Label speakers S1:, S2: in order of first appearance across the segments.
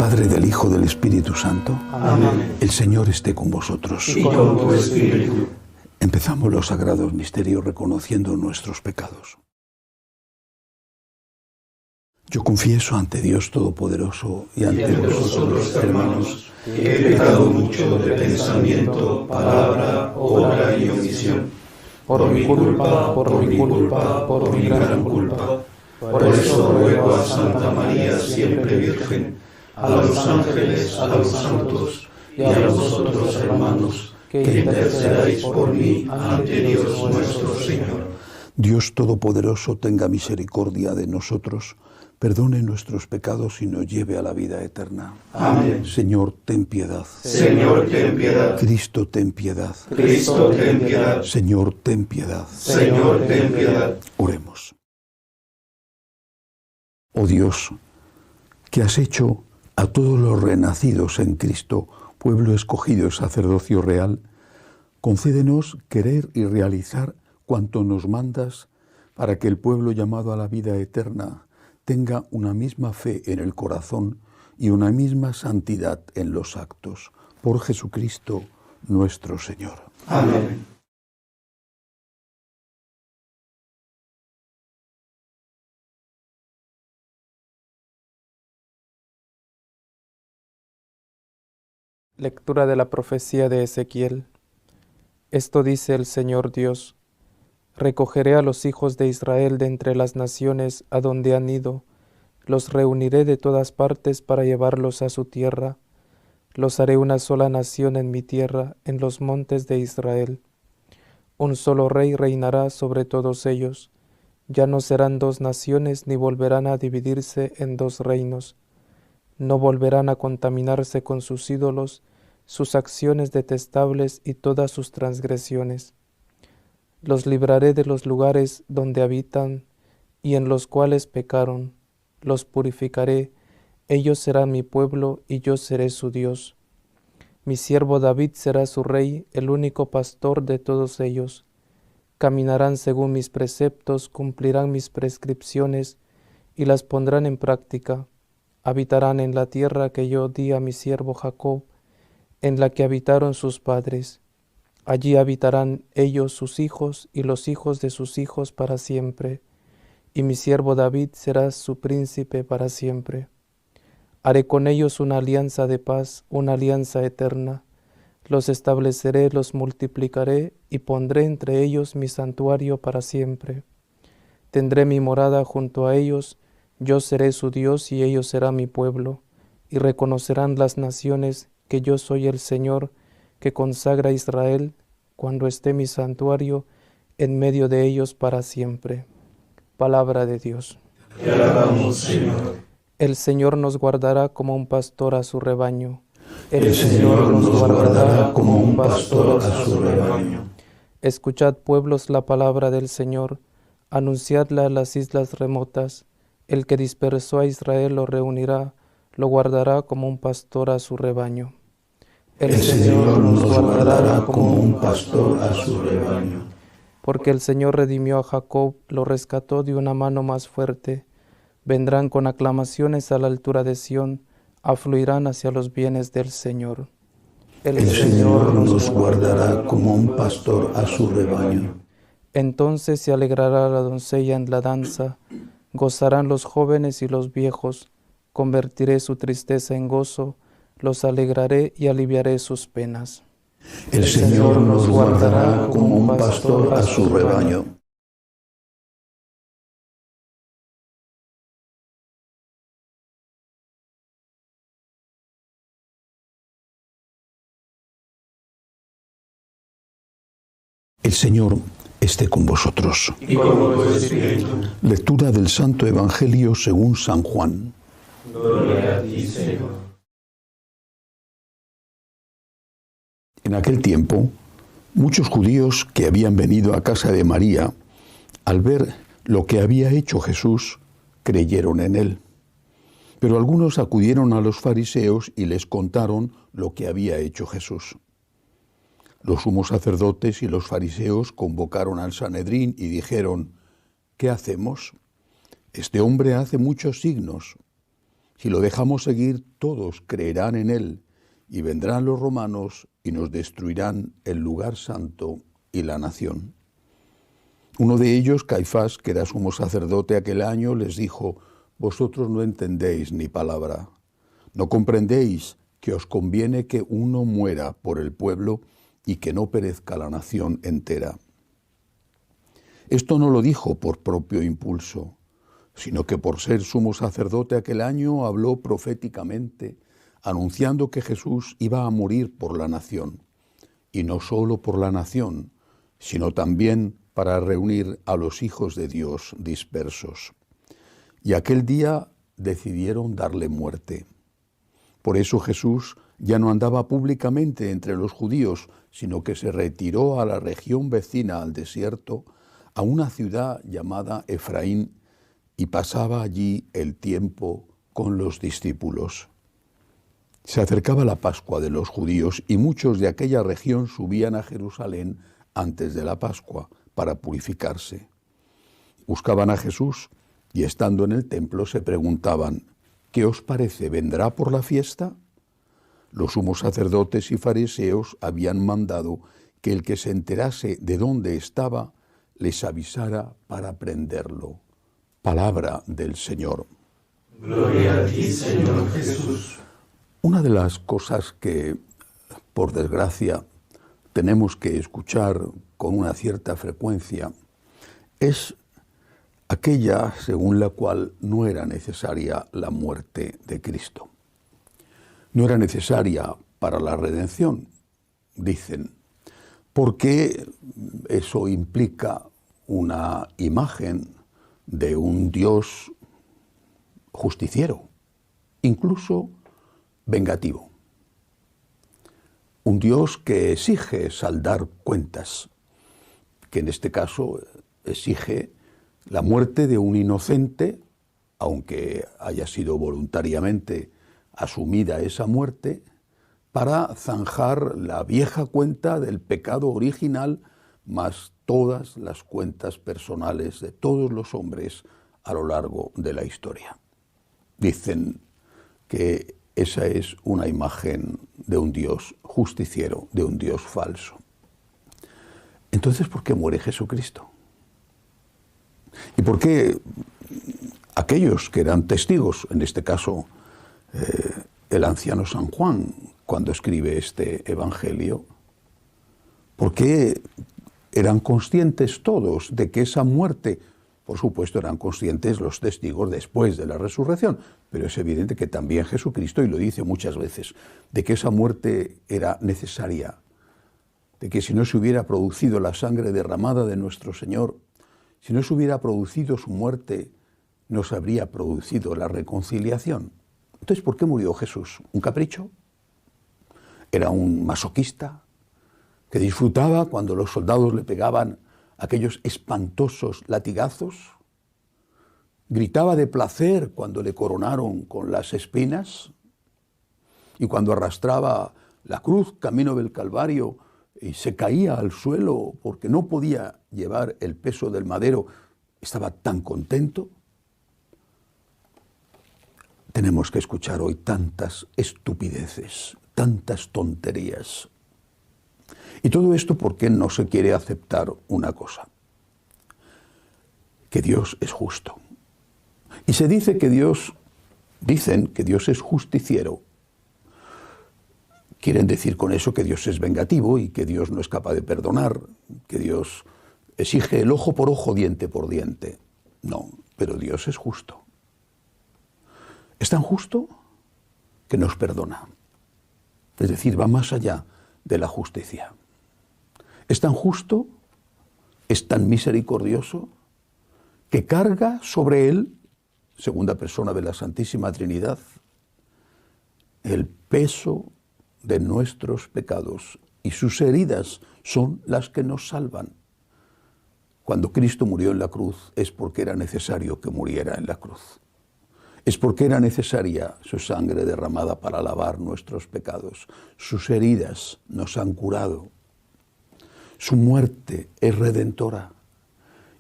S1: Padre, del Hijo, del Espíritu Santo.
S2: Amén.
S1: El Señor esté con vosotros.
S2: Y con tu espíritu.
S1: Empezamos los sagrados misterios reconociendo nuestros pecados. Yo confieso ante Dios Todopoderoso y ante
S2: vosotros, hermanos, que he pecado mucho de pensamiento, palabra, obra y omisión. Por mi culpa, por mi gran culpa. Por eso ruego a Santa María, siempre Virgen, a los ángeles, a los santos y a vosotros, hermanos, que intercedáis por mí ante Dios nuestro Señor.
S1: Dios Todopoderoso tenga misericordia de nosotros, perdone nuestros pecados y nos lleve a la vida eterna.
S2: Amén.
S1: Señor, ten piedad.
S2: Señor, ten piedad.
S1: Cristo, ten piedad.
S2: Cristo, ten piedad.
S1: Señor, ten piedad.
S2: Señor, ten piedad.
S1: Oremos. Oh Dios, que has hecho a todos los renacidos en Cristo, pueblo escogido y sacerdocio real, concédenos querer y realizar cuanto nos mandas para que el pueblo llamado a la vida eterna tenga una misma fe en el corazón y una misma santidad en los actos. Por Jesucristo nuestro Señor.
S2: Amén.
S3: Lectura de la profecía de Ezequiel. Esto dice el Señor Dios: recogeré a los hijos de Israel de entre las naciones a donde han ido, los reuniré de todas partes para llevarlos a su tierra, los haré una sola nación en mi tierra, en los montes de Israel. Un solo rey reinará sobre todos ellos, ya no serán dos naciones ni volverán a dividirse en dos reinos. No volverán a contaminarse con sus ídolos, sus acciones detestables y todas sus transgresiones. Los libraré de los lugares donde habitan y en los cuales pecaron. Los purificaré, ellos serán mi pueblo y yo seré su Dios. Mi siervo David será su rey, el único pastor de todos ellos. Caminarán según mis preceptos, cumplirán mis prescripciones y las pondrán en práctica. Habitarán en la tierra que yo di a mi siervo Jacob, en la que habitaron sus padres. Allí habitarán ellos, sus hijos y los hijos de sus hijos para siempre, y mi siervo David será su príncipe para siempre. Haré con ellos una alianza de paz, una alianza eterna. Los estableceré, los multiplicaré y pondré entre ellos mi santuario para siempre. Tendré mi morada junto a ellos, yo seré su Dios y ellos serán mi pueblo, y reconocerán las naciones que yo soy el Señor, que consagra a Israel, cuando esté mi santuario en medio de ellos para siempre. Palabra de Dios.
S2: Te alabamos, Señor.
S3: El Señor nos guardará como un pastor a su rebaño.
S2: El Señor nos guardará como un pastor a su rebaño.
S3: Escuchad, pueblos, la palabra del Señor, anunciadla a las islas remotas. El que dispersó a Israel lo reunirá, lo guardará como un pastor a su rebaño.
S2: El Señor nos guardará como un pastor a su rebaño.
S3: Porque el Señor redimió a Jacob, lo rescató de una mano más fuerte. Vendrán con aclamaciones a la altura de Sión, afluirán hacia los bienes del Señor.
S2: El Señor nos guardará como un pastor a su rebaño.
S3: Entonces se alegrará la doncella en la danza, gozarán los jóvenes y los viejos, convertiré su tristeza en gozo, los alegraré y aliviaré sus penas.
S2: El Señor nos guardará como un pastor a su rebaño.
S1: El Señor esté con vosotros.
S2: Y con tu espíritu.
S1: Lectura del Santo Evangelio según San Juan.
S2: Gloria a ti, Señor.
S1: En aquel tiempo, muchos judíos que habían venido a casa de María, al ver lo que había hecho Jesús, creyeron en él. Pero algunos acudieron a los fariseos y les contaron lo que había hecho Jesús. Los sumos sacerdotes y los fariseos convocaron al Sanedrín y dijeron: ¿qué hacemos? Este hombre hace muchos signos. Si lo dejamos seguir, todos creerán en él, y vendrán los romanos y nos destruirán el lugar santo y la nación. Uno de ellos, Caifás, que era sumo sacerdote aquel año, les dijo: vosotros no entendéis ni palabra. ¿No comprendéis que os conviene que uno muera por el pueblo y que no perezca la nación entera? Esto no lo dijo por propio impulso, sino que por ser sumo sacerdote aquel año habló proféticamente, anunciando que Jesús iba a morir por la nación, y no solo por la nación, sino también para reunir a los hijos de Dios dispersos. Y aquel día decidieron darle muerte. Por eso Jesús ya no andaba públicamente entre los judíos, sino que se retiró a la región vecina al desierto, a una ciudad llamada Efraín, y pasaba allí el tiempo con los discípulos. Se acercaba la Pascua de los judíos y muchos de aquella región subían a Jerusalén antes de la Pascua para purificarse. Buscaban a Jesús y estando en el templo se preguntaban: ¿qué os parece? ¿Vendrá por la fiesta? Los sumos sacerdotes y fariseos habían mandado que el que se enterase de dónde estaba les avisara para prenderlo. Palabra del Señor.
S2: Gloria a ti, Señor Jesús.
S1: Una de las cosas que, por desgracia, tenemos que escuchar con una cierta frecuencia es aquella según la cual no era necesaria la muerte de Cristo. No era necesaria para la redención, dicen, porque eso implica una imagen de un Dios justiciero, incluso vengativo. Un Dios que exige saldar cuentas, que en este caso exige la muerte de un inocente, aunque haya sido voluntariamente asumida esa muerte, para zanjar la vieja cuenta del pecado original, más todas las cuentas personales de todos los hombres a lo largo de la historia. Dicen que esa es una imagen de un Dios justiciero, de un Dios falso. Entonces, ¿por qué muere Jesucristo? ¿Y por qué aquellos que eran testigos, en este caso el anciano San Juan, cuando escribe este Evangelio, por qué eran conscientes todos de que esa muerte, por supuesto eran conscientes los testigos después de la resurrección, pero es evidente que también Jesucristo, y lo dice muchas veces, de que esa muerte era necesaria, de que si no se hubiera producido la sangre derramada de nuestro Señor, si no se hubiera producido su muerte, no se habría producido la reconciliación. Entonces, ¿por qué murió Jesús? ¿Un capricho? ¿Era un masoquista que disfrutaba cuando los soldados le pegaban aquellos espantosos latigazos? ¿Gritaba de placer cuando le coronaron con las espinas? Y cuando arrastraba la cruz camino del Calvario y se caía al suelo porque no podía llevar el peso del madero, ¿estaba tan contento? Tenemos que escuchar hoy tantas estupideces, tantas tonterías. Y todo esto porque no se quiere aceptar una cosa, que Dios es justo. Y se dice que dicen que Dios es justiciero. Quieren decir con eso que Dios es vengativo y que Dios no es capaz de perdonar, que Dios exige el ojo por ojo, diente por diente. No, pero Dios es justo. Es tan justo que nos perdona. Es decir, va más allá de la justicia. Es tan justo, es tan misericordioso, que carga sobre él, segunda persona de la Santísima Trinidad, el peso de nuestros pecados, y sus heridas son las que nos salvan. Cuando Cristo murió en la cruz es porque era necesario que muriera en la cruz. Es porque era necesaria su sangre derramada para lavar nuestros pecados. Sus heridas nos han curado. Su muerte es redentora.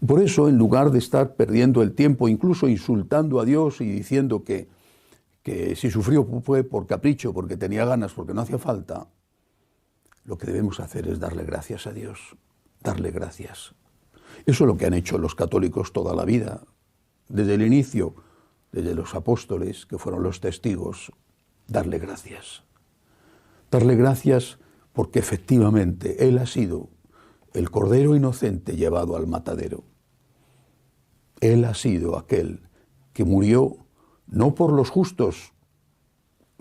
S1: Por eso, en lugar de estar perdiendo el tiempo, incluso insultando a Dios y diciendo que que si sufrió fue por capricho, porque tenía ganas, porque no hacía falta. Lo que debemos hacer es darle gracias a Dios, darle gracias. Eso es lo que han hecho los católicos toda la vida, desde el inicio, desde los apóstoles, que fueron los testigos, darle gracias. Darle gracias porque efectivamente Él ha sido el Cordero inocente llevado al matadero. Él ha sido aquel que murió no por los justos,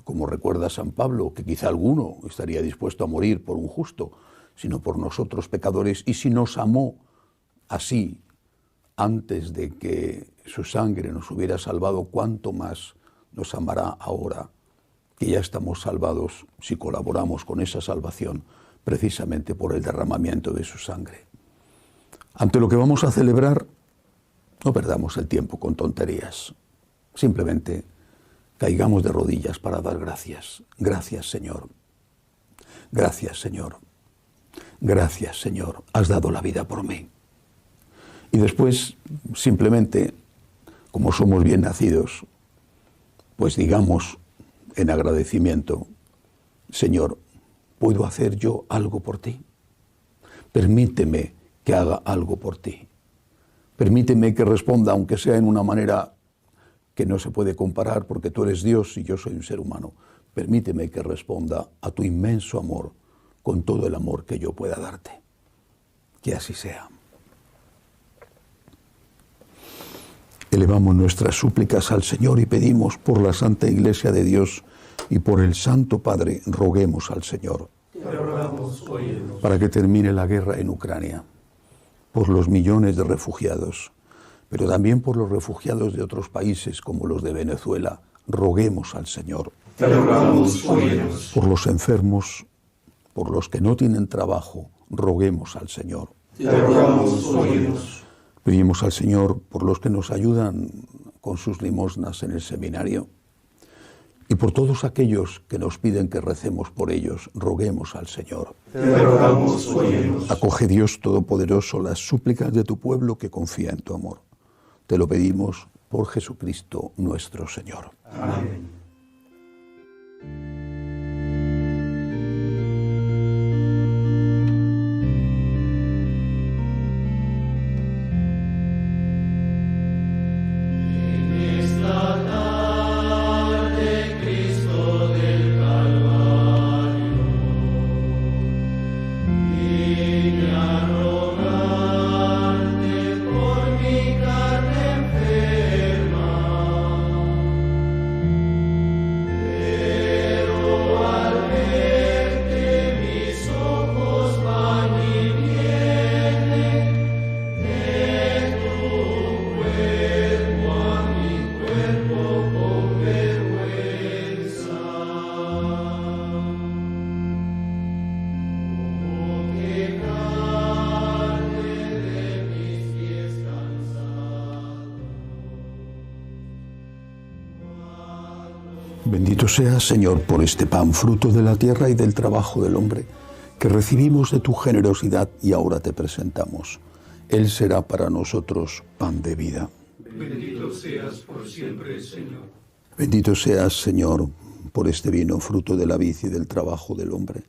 S1: como recuerda San Pablo, que quizá alguno estaría dispuesto a morir por un justo, sino por nosotros pecadores, y si nos amó así antes de que su sangre nos hubiera salvado, ¿cuánto más nos amará ahora que ya estamos salvados si colaboramos con esa salvación precisamente por el derramamiento de su sangre? Ante lo que vamos a celebrar, no perdamos el tiempo con tonterías. Simplemente caigamos de rodillas para dar gracias. Gracias, Señor. Gracias, Señor. Gracias, Señor. Has dado la vida por mí. Y después, simplemente, como somos bien nacidos, pues digamos en agradecimiento: Señor, ¿puedo hacer yo algo por ti? Permíteme que haga algo por ti. Permíteme que responda, aunque sea en una manera que no se puede comparar, porque tú eres Dios y yo soy un ser humano. Permíteme que responda a tu inmenso amor con todo el amor que yo pueda darte. Que así sea. Elevamos nuestras súplicas al Señor y pedimos por la Santa Iglesia de Dios y por el Santo Padre, roguemos al Señor para que termine la guerra en Ucrania, por los millones de refugiados, pero también por los refugiados de otros países como los de Venezuela, roguemos al Señor. Por los enfermos, por los que no tienen trabajo, roguemos al Señor. Pedimos al Señor por los que nos ayudan con sus limosnas en el seminario y por todos aquellos que nos piden que recemos por ellos, roguemos al Señor. Acoge, Dios Todopoderoso, las súplicas de tu pueblo que confía en tu amor. Te lo pedimos por Jesucristo nuestro Señor. Amén. Bendito seas, Señor, por este pan, fruto de la tierra y del trabajo del hombre, que recibimos de tu generosidad y ahora te presentamos. Él será para nosotros pan de vida.
S2: Bendito seas por siempre, Señor.
S1: Bendito seas, Señor, por este vino, fruto de la vid y del trabajo del hombre,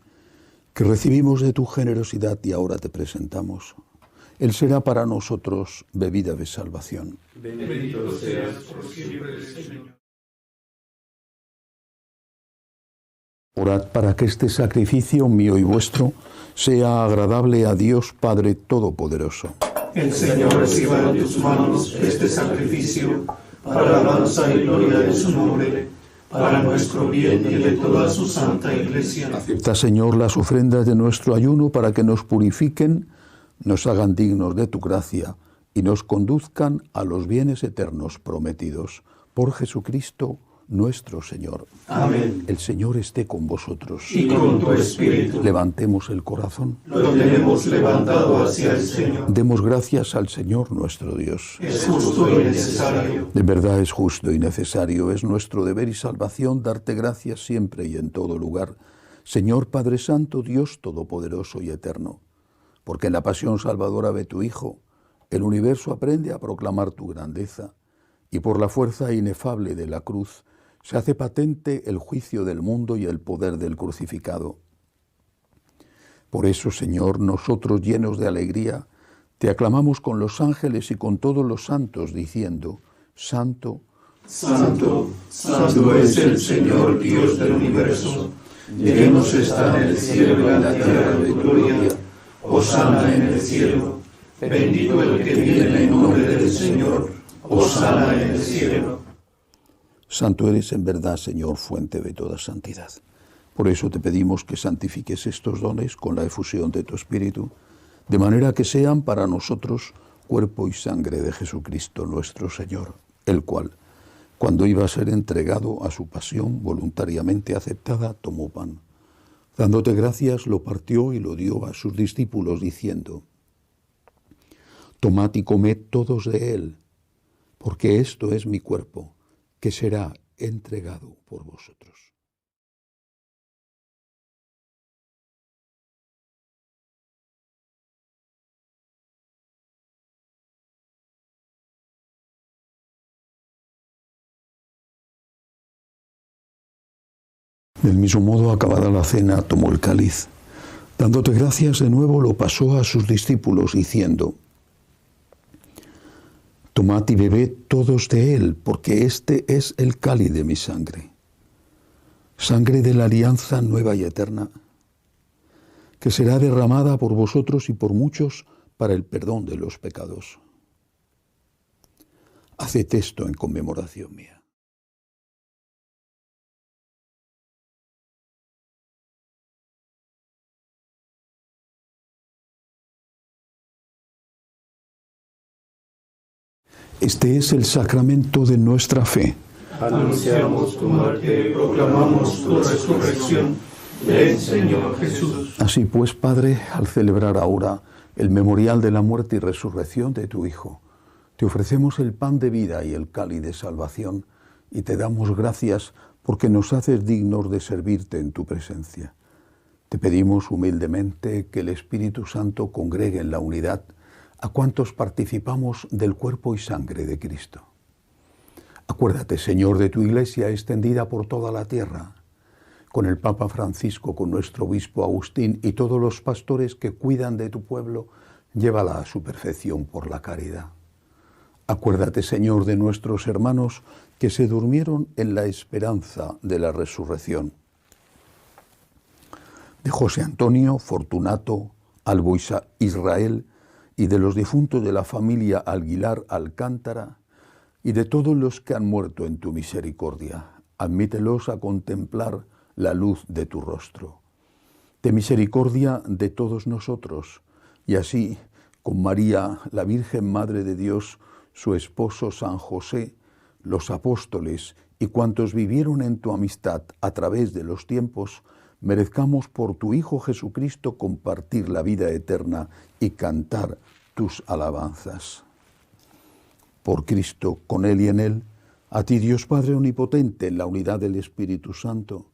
S1: que recibimos de tu generosidad y ahora te presentamos. Él será para nosotros bebida de salvación.
S2: Bendito seas por siempre, Señor.
S1: Orad para que este sacrificio mío y vuestro sea agradable a Dios Padre Todopoderoso.
S2: El Señor reciba de tus manos este sacrificio para la alabanza y gloria de su nombre, para nuestro bien y de toda su santa Iglesia.
S1: Acepta, Señor, las ofrendas de nuestro ayuno para que nos purifiquen, nos hagan dignos de tu gracia y nos conduzcan a los bienes eternos prometidos. Por Jesucristo nuestro Señor.
S2: Amén.
S1: El Señor esté con vosotros.
S2: Y con tu espíritu.
S1: Levantemos el corazón.
S2: Lo tenemos levantado hacia el Señor.
S1: Demos gracias al Señor nuestro Dios.
S2: Es justo y necesario.
S1: De verdad es justo y necesario, es nuestro deber y salvación darte gracias siempre y en todo lugar, Señor Padre Santo, Dios Todopoderoso y Eterno, porque en la pasión salvadora de tu Hijo, el universo aprende a proclamar tu grandeza, y por la fuerza inefable de la cruz, se hace patente el juicio del mundo y el poder del crucificado. Por eso, Señor, nosotros llenos de alegría, te aclamamos con los ángeles y con todos los santos, diciendo: Santo,
S2: Santo, santo es el Señor Dios del universo. Llenos está en el cielo y en la tierra de gloria. Hosana en el cielo. Bendito el que viene en nombre del Señor. Hosana en el cielo.
S1: Santo eres en verdad, Señor, fuente de toda santidad. Por eso te pedimos que santifiques estos dones con la efusión de tu Espíritu, de manera que sean para nosotros cuerpo y sangre de Jesucristo nuestro Señor, el cual, cuando iba a ser entregado a su pasión voluntariamente aceptada, tomó pan. Dándote gracias, lo partió y lo dio a sus discípulos, diciendo: Tomad y comed todos de él, porque esto es mi cuerpo, que será entregado por vosotros. Del mismo modo, acabada la cena, tomó el cáliz. Dándote gracias de nuevo, lo pasó a sus discípulos, diciendo: Tomad y bebed todos de él, porque este es el cáliz de mi sangre. Sangre de la alianza nueva y eterna, que será derramada por vosotros y por muchos para el perdón de los pecados. Haced esto en conmemoración mía. Este es el sacramento de nuestra fe.
S2: Anunciamos tu muerte, proclamamos tu resurrección. Ven, Señor Jesús.
S1: Así pues, Padre, al celebrar ahora el memorial de la muerte y resurrección de tu Hijo, te ofrecemos el pan de vida y el cáliz de salvación, y te damos gracias porque nos haces dignos de servirte en tu presencia. Te pedimos humildemente que el Espíritu Santo congregue en la unidad a cuantos participamos del cuerpo y sangre de Cristo. Acuérdate, Señor, de tu Iglesia extendida por toda la tierra, con el Papa Francisco, con nuestro obispo Agustín y todos los pastores que cuidan de tu pueblo, llévala a su perfección por la caridad. Acuérdate, Señor, de nuestros hermanos que se durmieron en la esperanza de la resurrección. De José Antonio, Fortunato, Albo Israel, y de los difuntos de la familia Aguilar Alcántara, y de todos los que han muerto en tu misericordia. Admítelos a contemplar la luz de tu rostro. Ten misericordia de todos nosotros, y así, con María, la Virgen Madre de Dios, su esposo San José, los apóstoles y cuantos vivieron en tu amistad a través de los tiempos, merezcamos por tu Hijo Jesucristo compartir la vida eterna y cantar tus alabanzas. Por Cristo, con Él y en Él, a ti, Dios Padre Omnipotente, en la unidad del Espíritu Santo,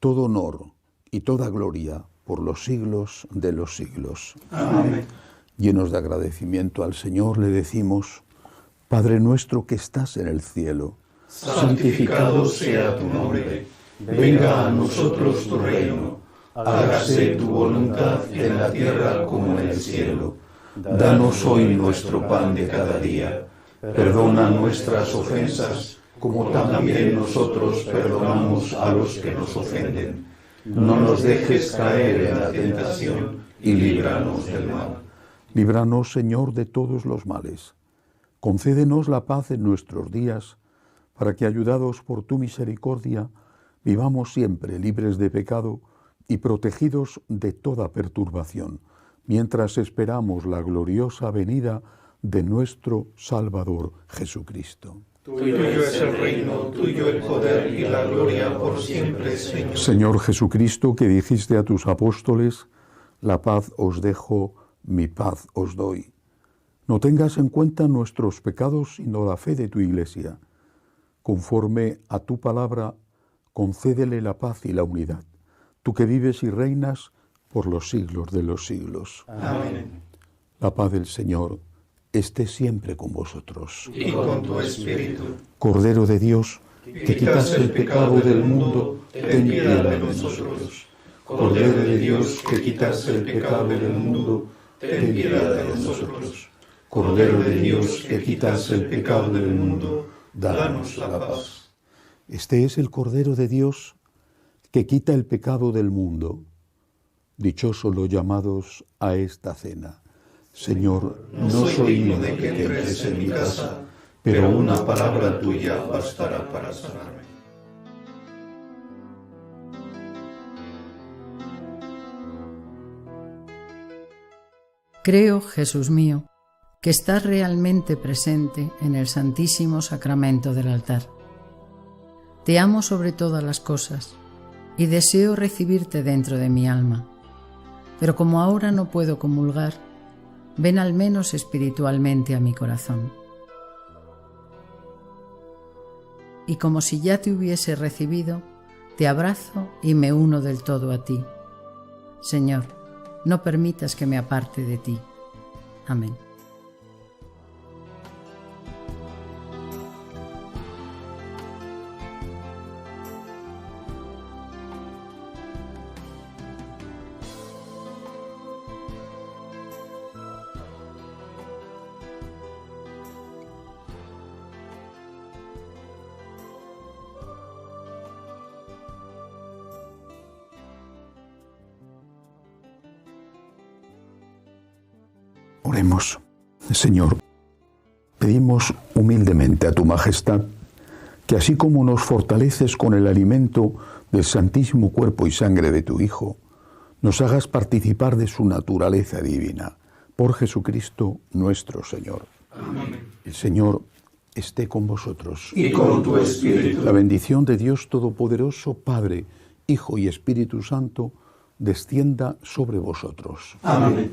S1: todo honor y toda gloria por los siglos de los siglos.
S2: Amén.
S1: Llenos de agradecimiento al Señor, le decimos: Padre nuestro que estás en el cielo,
S2: santificado sea tu nombre. Venga a nosotros tu reino, hágase tu voluntad en la tierra como en el cielo. Danos hoy nuestro pan de cada día. Perdona nuestras ofensas, como también nosotros perdonamos a los que nos ofenden. No nos dejes caer en la tentación y líbranos del mal.
S1: líbranos, Señor, de todos los males. Concédenos la paz en nuestros días, para que, ayudados por tu misericordia, vivamos siempre libres de pecado y protegidos de toda perturbación, mientras esperamos la gloriosa venida de nuestro Salvador Jesucristo.
S2: Tuyo es el reino, tuyo el poder y la gloria por siempre, Señor.
S1: Señor Jesucristo, que dijiste a tus apóstoles: la paz os dejo, mi paz os doy. No tengas en cuenta nuestros pecados, sino la fe de tu Iglesia. Conforme a tu palabra, concédele la paz y la unidad, tú que vives y reinas por los siglos de los siglos.
S2: Amén.
S1: La paz del Señor esté siempre con vosotros.
S2: Y con tu espíritu.
S1: Cordero de Dios, que quitas el pecado del mundo, ten piedad de nosotros. Cordero de Dios, que quitas el pecado del mundo, ten piedad de nosotros. Cordero de Dios, que quitas el pecado del mundo, danos la paz. Este es el Cordero de Dios, que quita el pecado del mundo. Dichosos los llamados a esta cena. Señor, no soy digno de que entres en mi casa, pero una palabra tuya bastará para sanarme.
S4: Creo, Jesús mío, que estás realmente presente en el Santísimo Sacramento del altar. Te amo sobre todas las cosas y deseo recibirte dentro de mi alma, pero como ahora no puedo comulgar, ven al menos espiritualmente a mi corazón. Y como si ya te hubiese recibido, te abrazo y me uno del todo a ti. Señor, no permitas que me aparte de ti. Amén.
S1: Oremos. Señor, pedimos humildemente a tu majestad que así como nos fortaleces con el alimento del santísimo cuerpo y sangre de tu Hijo, nos hagas participar de su naturaleza divina. Por Jesucristo nuestro Señor.
S2: Amén.
S1: El Señor esté con vosotros.
S2: Y con tu espíritu.
S1: La bendición de Dios Todopoderoso, Padre, Hijo y Espíritu Santo, descienda sobre vosotros.
S2: Amén.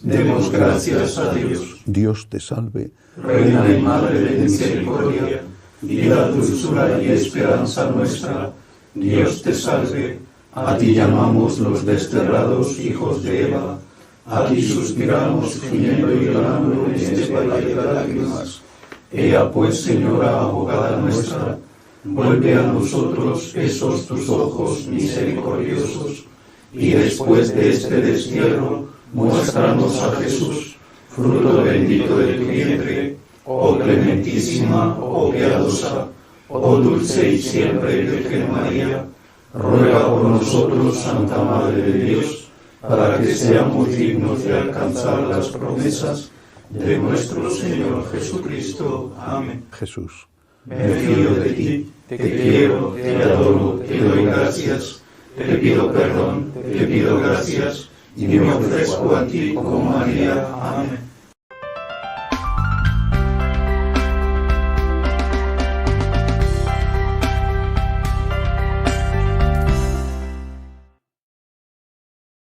S2: Demos gracias a Dios.
S1: Dios te salve,
S2: Reina y Madre de misericordia, vida, dulzura y esperanza nuestra. Dios te salve. A ti llamamos los desterrados hijos de Eva. A ti suspiramos gimiendo y llorando en este valle de lágrimas. Ea pues, Señora, abogada nuestra, vuelve a nosotros esos tus ojos misericordiosos, y después de este destierro, muéstranos a Jesús, fruto bendito de tu vientre, oh clementísima, oh piadosa, oh dulce y siempre Virgen María. Ruega por nosotros, Santa Madre de Dios, para que seamos dignos de alcanzar las promesas de nuestro Señor Jesucristo. Amén.
S1: Jesús.
S2: Me fío de ti, te quiero, te adoro, te doy gracias, te pido perdón, te pido gracias, y me ofrezco a ti como María. Amén.